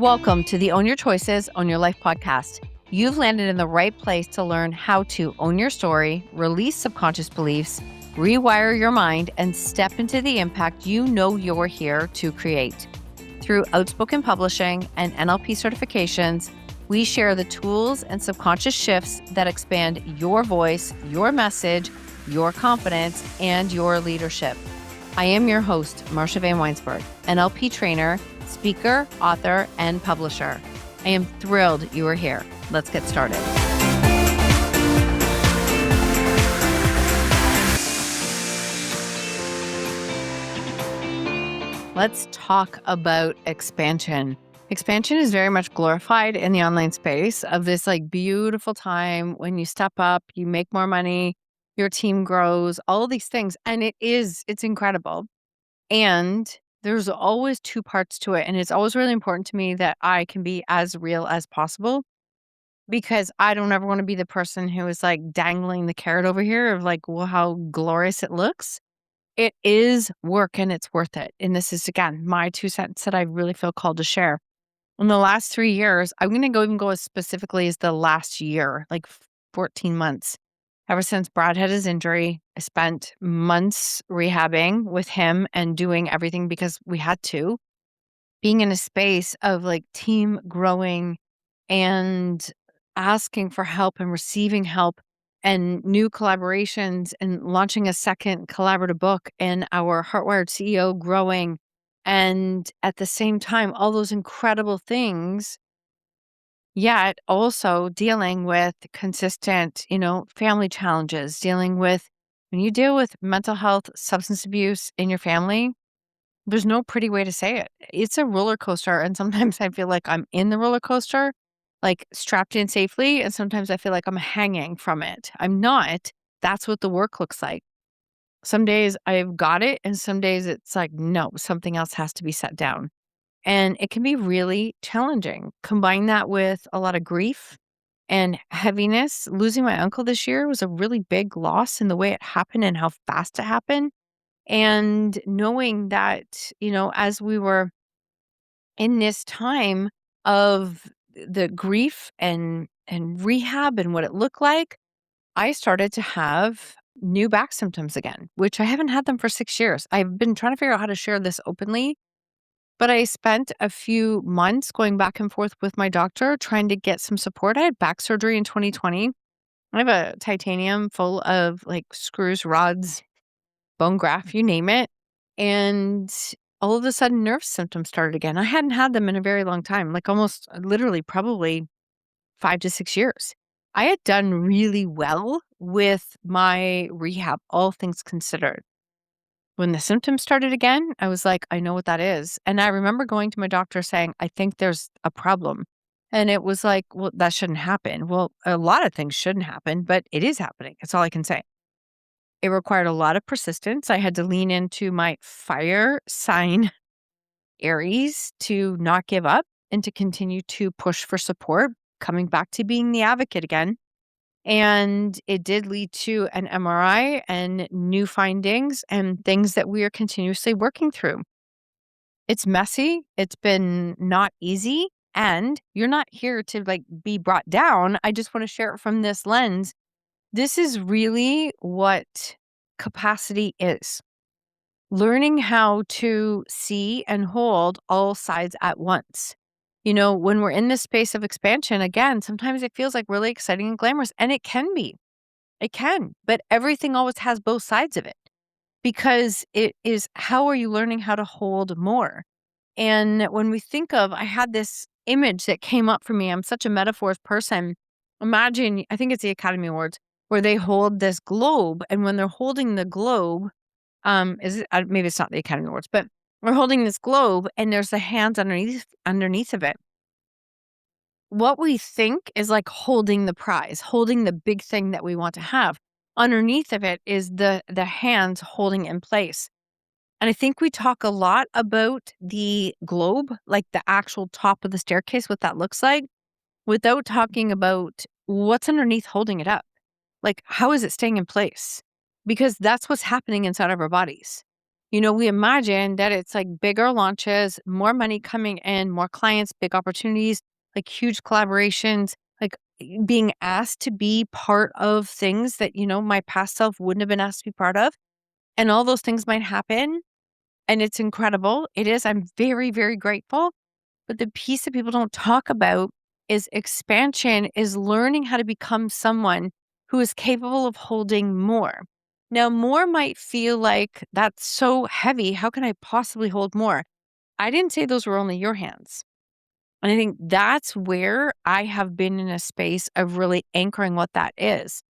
Welcome to the Own Your Choices, Own Your Life podcast. You've landed in the right place to learn how to own your story, release subconscious beliefs, rewire your mind, and step into the impact you know you're here to create. Through outspoken publishing and NLP certifications, we share the tools and subconscious shifts that expand your voice, your message, your confidence, and your leadership. I am your host, Marsha Van Weinsberg, NLP trainer, speaker, author, and publisher. I am thrilled you are here. Let's get started. Let's talk about expansion. Expansion is very much glorified in the online space of this beautiful time when you step up, you make more money, your team grows, all of these things. And it's incredible. And there's always two parts to it. And it's always really important to me that I can be as real as possible because I don't ever want to be the person who is dangling the carrot over here of well, how glorious it looks. It is work and it's worth it. And this is, again, my 2 cents that I really feel called to share. In the last 3 years, I'm going to even go as specifically as the last year, 14 months. Ever since Brad had his injury, I spent months rehabbing with him and doing everything because we had to. Being in a space of team growing and asking for help and receiving help and new collaborations and launching a second collaborative book and our Heartwired CEO growing. And at the same time, all those incredible things, yet also dealing with consistent, family challenges, dealing with when you deal with mental health, substance abuse in your family, there's no pretty way to say it. It's a roller coaster. And sometimes I feel like I'm in the roller coaster, strapped in safely. And sometimes I feel like I'm hanging from it. I'm not. That's what the work looks like. Some days I've got it. And some days it's no, something else has to be set down. And it can be really challenging. Combine that with a lot of grief and heaviness. Losing my uncle this year was a really big loss in the way it happened and how fast it happened. And knowing that, as we were in this time of the grief and rehab and what it looked like, I started to have new back symptoms again, which I haven't had them for 6 years. I've been trying to figure out how to share this openly, but I spent a few months going back and forth with my doctor trying to get some support. I had back surgery in 2020. I have a titanium full of screws, rods, bone graft, you name it. And all of a sudden, nerve symptoms started again. I hadn't had them in a very long time, almost literally probably 5 to 6 years. I had done really well with my rehab, all things considered. When the symptoms started again, I was like, I know what that is. And I remember going to my doctor saying, I think there's a problem. And it was like, well, that shouldn't happen. Well, a lot of things shouldn't happen, but it is happening. That's all I can say. It required a lot of persistence. I had to lean into my fire sign Aries to not give up and to continue to push for support, coming back to being the advocate again. And it did lead to an MRI and new findings and things that we are continuously working through. It's messy. It's been not easy. And you're not here to be brought down. I just want to share it from this lens. This is really what capacity is. Learning how to see and hold all sides at once. When we're in this space of expansion, again, sometimes it feels really exciting and glamorous, and it can be. It can, but everything always has both sides of it because it is how are you learning how to hold more? And when we think of, I had this image that came up for me. I'm such a metaphors person. Imagine, I think it's the Academy Awards, where they hold this globe, and when they're holding the globe, is it, maybe it's not the Academy Awards, but we're holding this globe and there's the hands underneath of it. What we think is holding the prize, holding the big thing that we want to have. Underneath of it is the hands holding in place. And I think we talk a lot about the globe, the actual top of the staircase, what that looks like, without talking about what's underneath holding it up. How is it staying in place? Because that's what's happening inside of our bodies. We imagine that it's like bigger launches, more money coming in, more clients, big opportunities, like huge collaborations, like being asked to be part of things that, my past self wouldn't have been asked to be part of. And all those things might happen. And it's incredible. It is. I'm very, very grateful. But the piece that people don't talk about is expansion, is learning how to become someone who is capable of holding more. Now, more might feel like that's so heavy. How can I possibly hold more? I didn't say those were only your hands. And I think that's where I have been in a space of really anchoring what that is.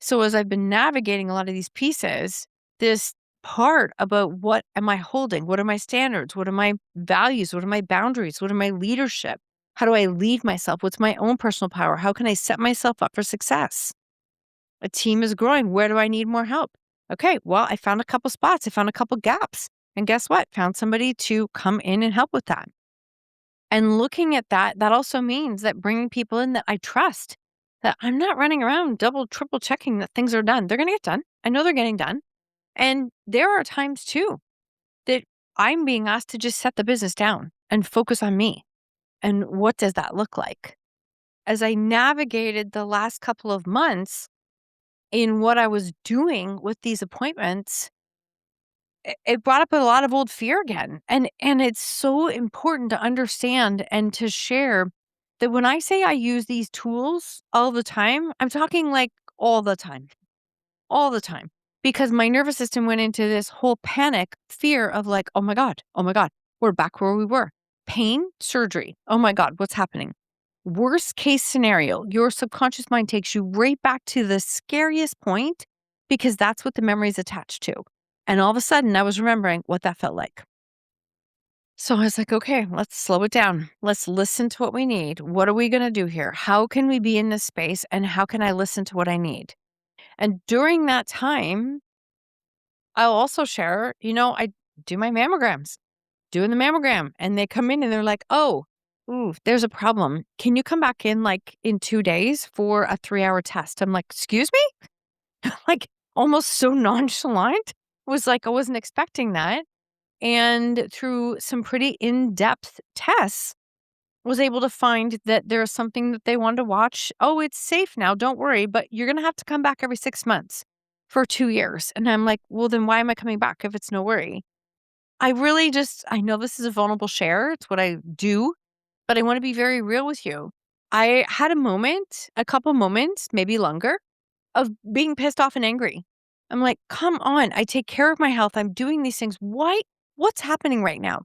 So as I've been navigating a lot of these pieces, this part about what am I holding? What are my standards? What are my values? What are my boundaries? What are my leadership? How do I lead myself? What's my own personal power? How can I set myself up for success? A team is growing. Where do I need more help? Okay, well, I found a couple spots. I found a couple gaps. And guess what? Found somebody to come in and help with that. And looking at that, that also means that bringing people in that I trust, that I'm not running around double, triple checking that things are done. They're going to get done. I know they're getting done. And there are times too that I'm being asked to just set the business down and focus on me. And what does that look like? As I navigated the last couple of months in what I was doing with these appointments, it brought up a lot of old fear again. And it's so important to understand and to share that when I say I use these tools all the time, I'm talking like all the time, all the time. Because my nervous system went into this whole panic fear of like, oh my God, we're back where we were. Pain, surgery. Oh my God, what's happening? Worst case scenario, your subconscious mind takes you right back to the scariest point because that's what the memory is attached to. And all of a sudden, I was remembering what that felt like. So I was like, okay, let's slow it down. Let's listen to what we need. What are we going to do here? How can we be in this space? And how can I listen to what I need? And during that time, I'll also share, I do my mammograms, doing the mammogram. And they come in and they're like, oh, ooh, there's a problem. Can you come back in like in 2 days for a 3-hour test? I'm like, excuse me? Like almost so nonchalant. Was like, I wasn't expecting that. And through some pretty in-depth tests, was able to find that there's something that they wanted to watch. Oh, it's safe now. Don't worry. But you're going to have to come back every 6 months for 2 years. And I'm like, well, then why am I coming back if it's no worry? I really I know this is a vulnerable share. It's what I do, but I want to be very real with you. I had a couple moments, maybe longer, of being pissed off and angry. I'm like, come on, I take care of my health. I'm doing these things. Why? What's happening right now?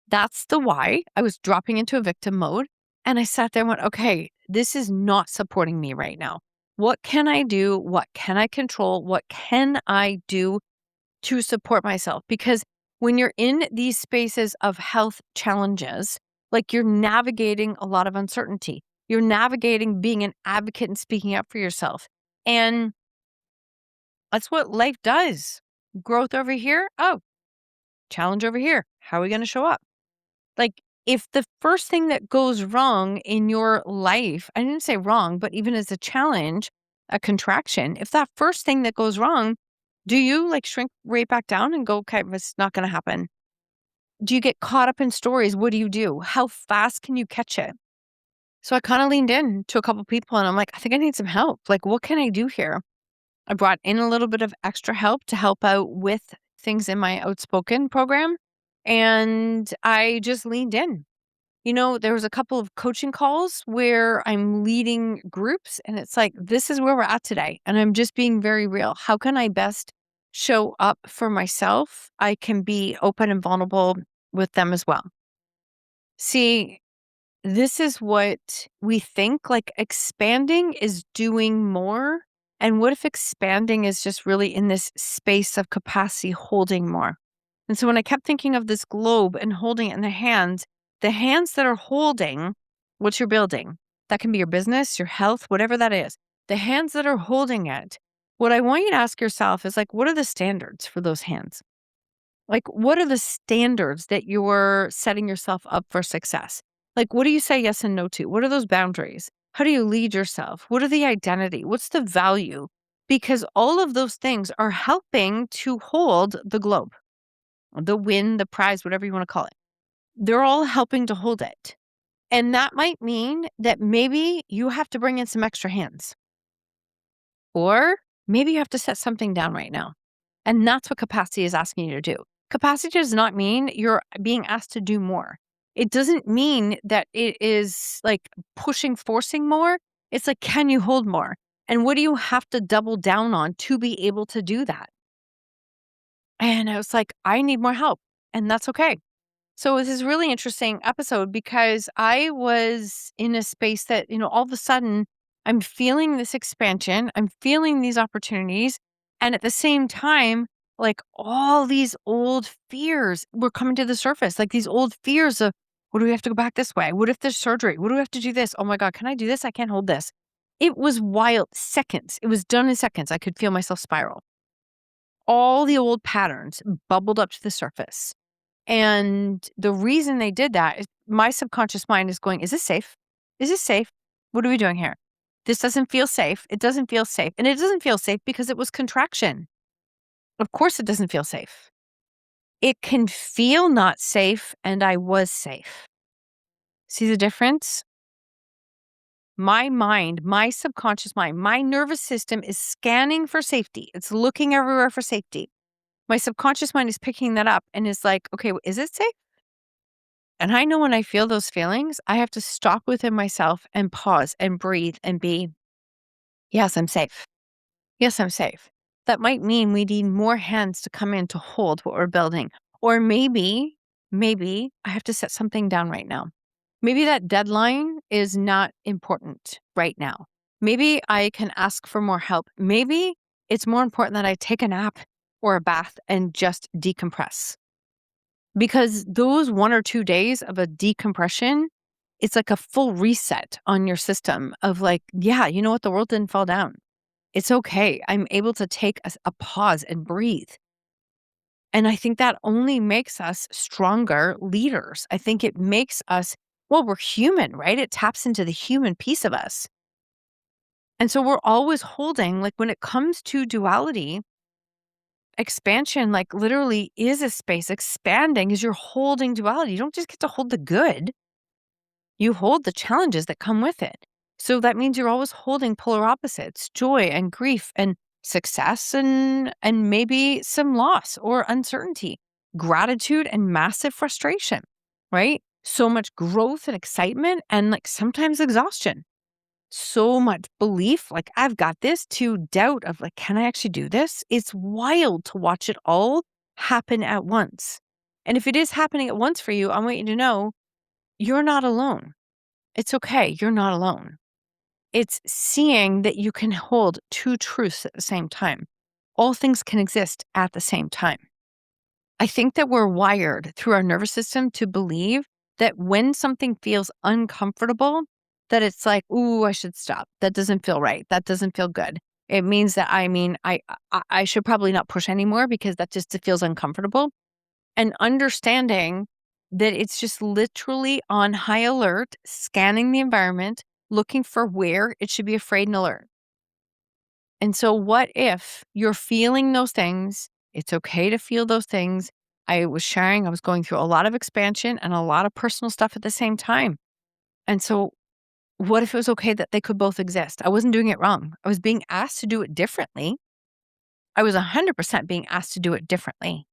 That's the why. I was dropping into a victim mode. And I sat there and went, okay, this is not supporting me right now. What can I do? What can I control? What can I do to support myself? Because when you're in these spaces of health challenges, like you're navigating a lot of uncertainty, you're navigating being an advocate and speaking up for yourself. And that's what life does. Growth over here. Oh, challenge over here. How are we going to show up? Like, if the first thing that goes wrong in your life, I didn't say wrong, but even as a challenge, a contraction, if that first thing that goes wrong, do you like shrink right back down and go, okay, it's not going to happen? Do you get caught up in stories? What do you do? How fast can you catch it? So I kind of leaned in to a couple people and I'm like, I think I need some help. Like, what can I do here? I brought in a little bit of extra help to help out with things in my outspoken program. And I just leaned in. There was a couple of coaching calls where I'm leading groups and it's like, this is where we're at today. And I'm just being very real. How can I best show up for myself? I can be open and vulnerable with them as well. See, this is what we think like expanding is doing more. And what if expanding is just really in this space of capacity holding more? And so when I kept thinking of this globe and holding it in the hands that are holding what you're building, that can be your business, your health, whatever that is, the hands that are holding it, what I want you to ask yourself is like, what are the standards for those hands? Like, what are the standards that you're setting yourself up for success? Like, what do you say yes and no to? What are those boundaries? How do you lead yourself? What are the identity? What's the value? Because all of those things are helping to hold the globe. the win, the prize, whatever you want to call it. They're all helping to hold it. And that might mean that maybe you have to bring in some extra hands, or maybe you have to set something down right now. And that's what capacity is asking you to do. Capacity does not mean you're being asked to do more. It doesn't mean that it is like forcing more. It's like, can you hold more? And what do you have to double down on to be able to do that? And I was like, I need more help. And that's okay. So this is a really interesting episode because I was in a space that, all of a sudden I'm feeling this expansion. I'm feeling these opportunities. And at the same time, like all these old fears were coming to the surface, like these old fears of, what do we have to go back this way? What if there's surgery? What do we have to do this? Oh my God, can I do this? I can't hold this. It was wild. Seconds. It was done in seconds. I could feel myself spiral. All the old patterns bubbled up to the surface. And the reason they did that is my subconscious mind is going, is this safe? Is this safe? What are we doing here? This doesn't feel safe. It doesn't feel safe. And it doesn't feel safe because it was contraction. Of course, it doesn't feel safe. It can feel not safe, and I was safe. See the difference? My mind, my subconscious mind, my nervous system is scanning for safety. It's looking everywhere for safety. My subconscious mind is picking that up and is like, okay, is it safe? And I know when I feel those feelings, I have to stop within myself and pause and breathe and be, yes, I'm safe. Yes, I'm safe. That might mean we need more hands to come in to hold what we're building. Or maybe I have to set something down right now. Maybe that deadline is not important right now. Maybe I can ask for more help. Maybe it's more important that I take a nap or a bath and just decompress. Because those 1 or 2 days of a decompression, it's like a full reset on your system of like, yeah, you know what? The world didn't fall down. It's okay. I'm able to take a pause and breathe. And I think that only makes us stronger leaders. I think it makes us, well, we're human, right? It taps into the human piece of us. And so we're always holding, like when it comes to duality, expansion, like literally is a space. Expanding is you're holding duality. You don't just get to hold the good. You hold the challenges that come with it. So that means you're always holding polar opposites, joy and grief and success and maybe some loss or uncertainty, gratitude and massive frustration, right? So much growth and excitement and like sometimes exhaustion. So much belief, like I've got this, to doubt of like, can I actually do this? It's wild to watch it all happen at once. And if it is happening at once for you, I want you to know you're not alone. It's okay. You're not alone. It's seeing that you can hold two truths at the same time. All things can exist at the same time. I think that we're wired through our nervous system to believe that when something feels uncomfortable, that it's like, ooh, I should stop. That doesn't feel right. That doesn't feel good. It means that, I should probably not push anymore because that just feels uncomfortable. And understanding that it's just literally on high alert, scanning the environment, looking for where it should be afraid and alert. And so what if you're feeling those things? It's okay to feel those things. I was going through a lot of expansion and a lot of personal stuff at the same time. And so what if it was okay that they could both exist? I wasn't doing it wrong. I was being asked to do it differently. I was 100% being asked to do it differently.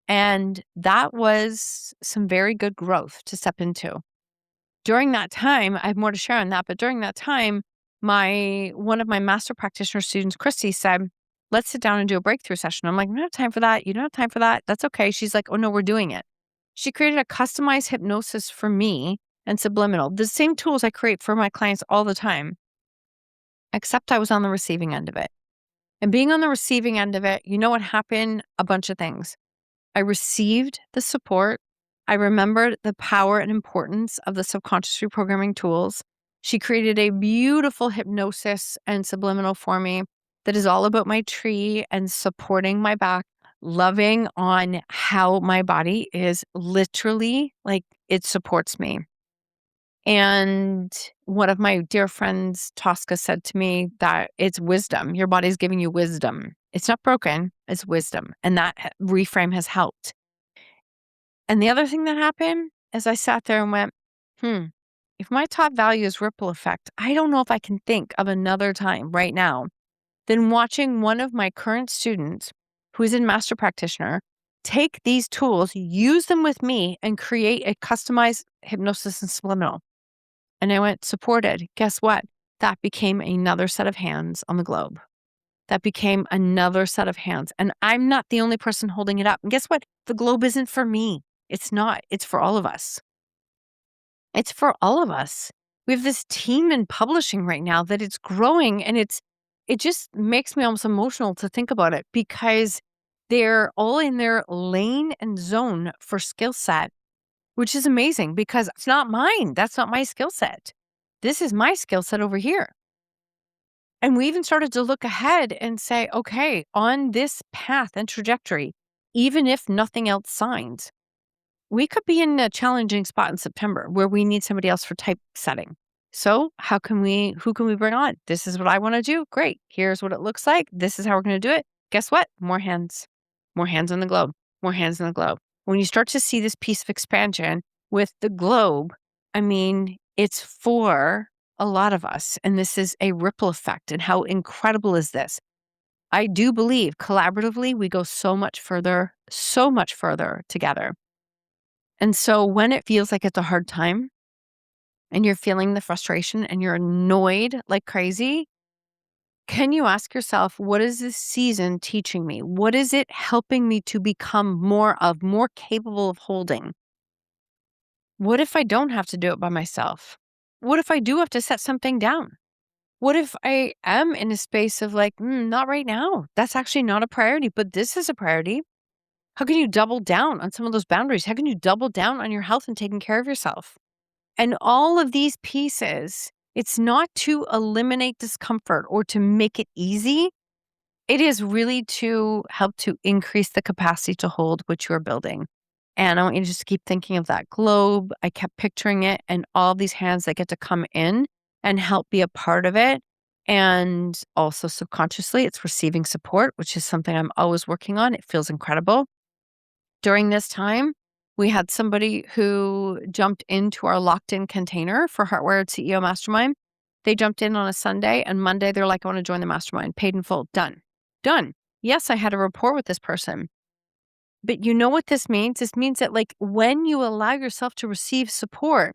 And that was some very good growth to step into. During that time, I have more to share on that, but during that time, one of my master practitioner students, Christy, said, let's sit down and do a breakthrough session. I'm like, I don't have time for that. You don't have time for that. That's okay. She's like, oh no, we're doing it. She created a customized hypnosis for me and subliminal, the same tools I create for my clients all the time, except I was on the receiving end of it. And being on the receiving end of it, you know what happened? A bunch of things. I received the support. I remembered the power and importance of the subconscious reprogramming tools. She created a beautiful hypnosis and subliminal for me that is all about my tree and supporting my back, loving on how my body is literally like it supports me. And one of my dear friends, Tosca, said to me that it's wisdom. Your body's giving you wisdom. It's not broken, it's wisdom. And that reframe has helped. And the other thing that happened is I sat there and went, if my top value is ripple effect, I don't know if I can think of another time right now than watching one of my current students who's in master practitioner take these tools, use them with me, and create a customized hypnosis and subliminal. And I went, supported. Guess what? That became another set of hands on the globe. That became another set of hands. And I'm not the only person holding it up. And guess what? The globe isn't for me. It's not. It's for all of us. It's for all of us. We have this team in publishing right now that it's growing, and it just makes me almost emotional to think about it because they're all in their lane and zone for skill set, which is amazing because it's not mine. That's not my skill set. This is my skill set over here. And we even started to look ahead and say, okay, on this path and trajectory, even if nothing else signs, we could be in a challenging spot in September where we need somebody else for typesetting. So who can we bring on? This is what I want to do. Great. Here's what it looks like. This is how we're going to do it. Guess what? More hands on the globe, more hands on the globe. When you start to see this piece of expansion with the globe, I mean, it's for a lot of us. And this is a ripple effect. And how incredible is this? I do believe collaboratively, we go so much further together. And so when it feels like it's a hard time and you're feeling the frustration and you're annoyed like crazy, can you ask yourself, what is this season teaching me? What is it helping me to become more capable of holding? What if I don't have to do it by myself? What if I do have to set something down? What if I am in a space of like, not right now. That's actually not a priority, but this is a priority. How can you double down on some of those boundaries? How can you double down on your health and taking care of yourself? And all of these pieces, it's not to eliminate discomfort or to make it easy. It is really to help to increase the capacity to hold what you're building. And I want you to just keep thinking of that globe. I kept picturing it and all these hands that get to come in and help be a part of it. And also subconsciously, it's receiving support, which is something I'm always working on. It feels incredible. During this time, we had somebody who jumped into our locked-in container for Heartwired CEO Mastermind. They jumped in on a Sunday, and Monday they're like, I want to join the mastermind. Paid in full. Done. Yes, I had a rapport with this person. But you know what this means? This means that like when you allow yourself to receive support,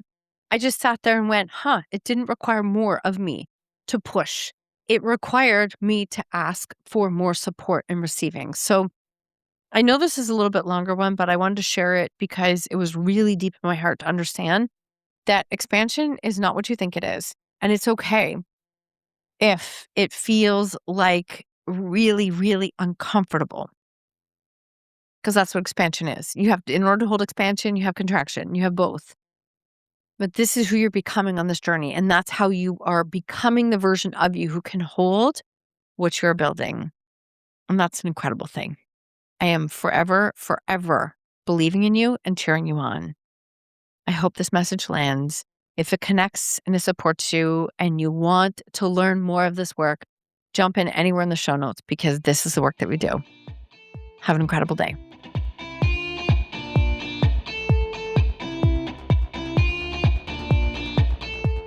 I just sat there and went, it didn't require more of me to push. It required me to ask for more support and receiving. So I know this is a little bit longer one, but I wanted to share it because it was really deep in my heart to understand that expansion is not what you think it is. And it's okay if it feels like really, really uncomfortable. Because that's what expansion is. In order to hold expansion, you have contraction. You have both. But this is who you're becoming on this journey. And that's how you are becoming the version of you who can hold what you're building. And that's an incredible thing. I am forever believing in you and cheering you on. I hope this message lands. If it connects and it supports you and you want to learn more of this work, jump in anywhere in the show notes because this is the work that we do. Have an incredible day.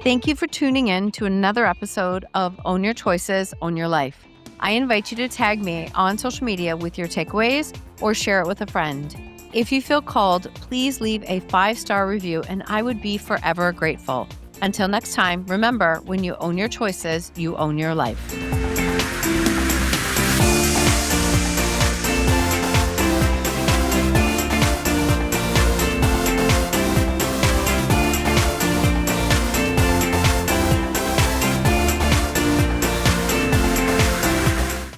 Thank you for tuning in to another episode of Own Your Choices, Own Your Life. I invite you to tag me on social media with your takeaways or share it with a friend. If you feel called, please leave a 5-star review and I would be forever grateful. Until next time, remember, when you own your choices, you own your life.